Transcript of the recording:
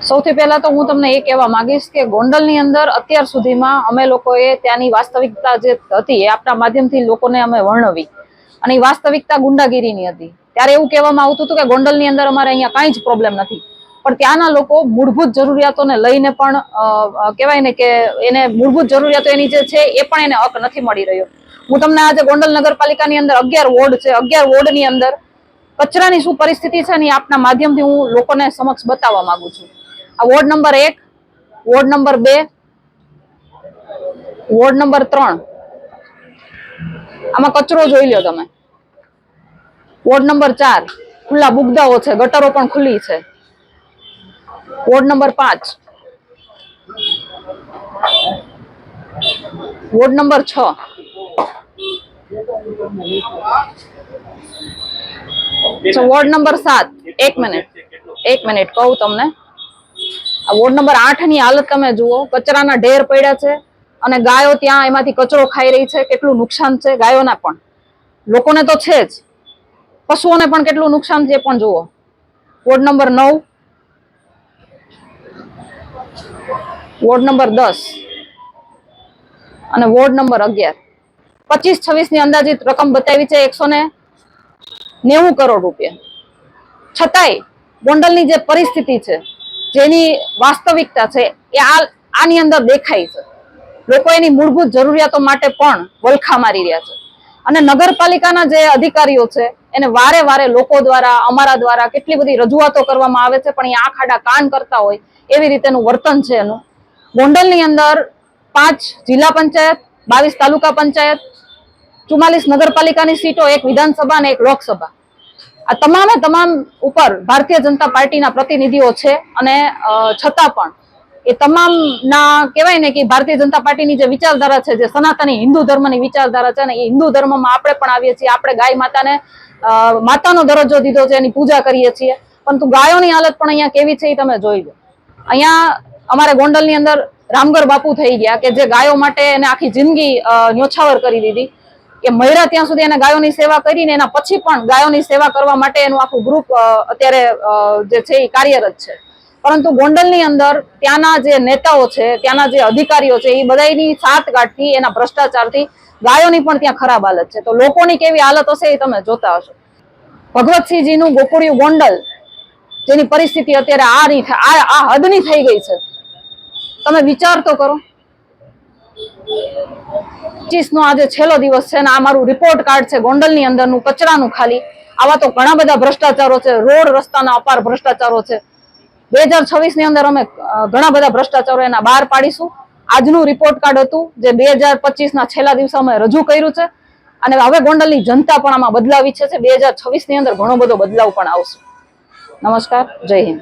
સૌથી પહેલા તો હું તમને એ કહેવા માંગીશ કે ગોંડલની અંદર અત્યાર સુધીમાં અમે લોકોએ ત્યાંની વાસ્તવિકતા જે હતી એ આપણા માધ્યમથી લોકોને અમે વર્ણવી, અને એ વાસ્તવિકતા ગુંડાગીરીની હતી. ત્યારે એવું કહેવામાં આવતું હતું કે ગોંડલની અંદર અમારે અહીંયા કાંઈ જ પ્રોબ્લેમ નથી, પણ ત્યાંના લોકો મૂળભૂત જરૂરિયાતોને લઈને પણ કહેવાય ને કે એને મૂળભૂત જરૂરિયાતો એની જે છે એ પણ એને હક નથી મળી રહ્યો. હું તમને આજે ગોંડલ નગરપાલિકાની અંદર 11 વોર્ડ છે, 11 વોર્ડની અંદર કચરાની શું પરિસ્થિતિ છે ને આપના માધ્યમથી હું લોકોને સમક્ષ બતાવવા માંગુ છું. આ ward number 1, ward number 2, ward number 3, આમાં કચરો જોઈ લો તમે. વોર્ડ નંબર 4 ખુલ્લા બુગદાઓ છે, ગટરો પણ ખુલ્લી છે. Ward number 5, ward number 6, ward number 7. એક મિનિટ કહું તમને. આ વોર્ડ નંબર 8 ની હાલત તમે જુઓ, કચરાના ઢેર પડ્યા છે અને ગાયો ત્યાં એમાંથી કચરો ખાઈ રહી છે. કેટલું નુકસાન છે ગાયોના પણ, લોકોને તો છે જ, પશુઓને પણ કેટલું નુકસાન છે પણ જુઓ. વોર્ડ નંબર 9, વોર્ડ નંબર 10 અને વોર્ડ નંબર 11. 25-26 ની અંદાજિત રકમ બતાવી છે, 190 કરોડ રૂપિયા. છતાંય ગોંડલની જે પરિસ્થિતિ છે, જેની વાસ્તવિકતા છે એ આની અંદર દેખાય છે. લોકો એની મૂળભૂત જરૂરિયાતો માટે પણ વલખા મારી રહ્યા છે, અને નગરપાલિકાના જે અધિકારીઓ છે એને વારે વારે લોકો દ્વારા, અમારા દ્વારા કેટલી બધી રજૂઆતો કરવામાં આવે છે, પણ એ આંખ આડા કાન કરતા હોય એવી રીતેનું વર્તન છે એનું. ગોંડલની અંદર 5 જિલ્લા પંચાયત, 22 તાલુકા પંચાયત, 44 નગરપાલિકાની સીટો, 1 વિધાનસભા અને 1 લોકસભા. આ તમામે તમામ ઉપર ભારતીય જનતા પાર્ટીના પ્રતિનિધિઓ છે, અને છતાં પણ એ તમામના કહેવાય ને કે ભારતીય જનતા પાર્ટીની જે વિચારધારા છે, જે સનાતની હિન્દુ ધર્મની વિચારધારા છે ને, એ હિન્દુ ધર્મમાં આપણે પણ આવીએ છીએ. આપણે ગાય માતાને માતાનો દરજ્જો દીધો છે, એની પૂજા કરીએ છીએ, પરંતુ ગાયોની હાલત પણ અહીંયા કેવી છે એ તમે જોઈ લો. અહીંયા અમારે ગોંડલની અંદર રામગર બાપુ થઈ ગયા કે જે ગાયો માટે એને આખી જિંદગી ન્યોછાવર કરી દીધી, કે મહિરા ત્યાં સુધી એને ગાયોની સેવા કરીને એના પછી પણ ગાયોની સેવા કરવા માટે એનું આખું ગ્રુપ અત્યારે જે છે એ કાર્યરત છે. પરંતુ ગોંડલની અંદર ત્યાંના જે નેતાઓ છે, ત્યાંના જે અધિકારીઓ છે, એ બધાની સાઠગાંઠથી, એના ભ્રષ્ટાચારથી ગાયોની પણ ત્યાં ખરાબ હાલત છે. તો લોકોની કેવી હાલત હશે એ તમે જોતા હશો. ભગવતસિંહજીનું ગોકુળિયું ગોંડલ, જેની પરિસ્થિતિ અત્યારે આ હદની થઈ ગઈ છે, તમે વિચાર તો કરો. 25 નો આજે છેલ્લો દિવસ છે ને આ મારું રિપોર્ટ કાર્ડ છે ગોંડલની અંદરનું કચરાનું ખાલી. આવા તો ઘણા બધા ભ્રષ્ટાચારો છે, રોડ રસ્તાના અપાર ભ્રષ્ટાચારો છે. 2026 ની અંદર અમે ઘણા બધા ભ્રષ્ટાચારો એના બહાર પાડીશું. આજનું રિપોર્ટ કાર્ડ હતું જે 2025 ના છેલ્લા દિવસે અમે રજૂ કર્યું છે, અને હવે ગોંડલની જનતા પણ આમાં બદલાવ ઈચ્છે છે. 2026 ની અંદર ઘણો બધો બદલાવ પણ આવશે. નમસ્કાર, જય હિન્દ.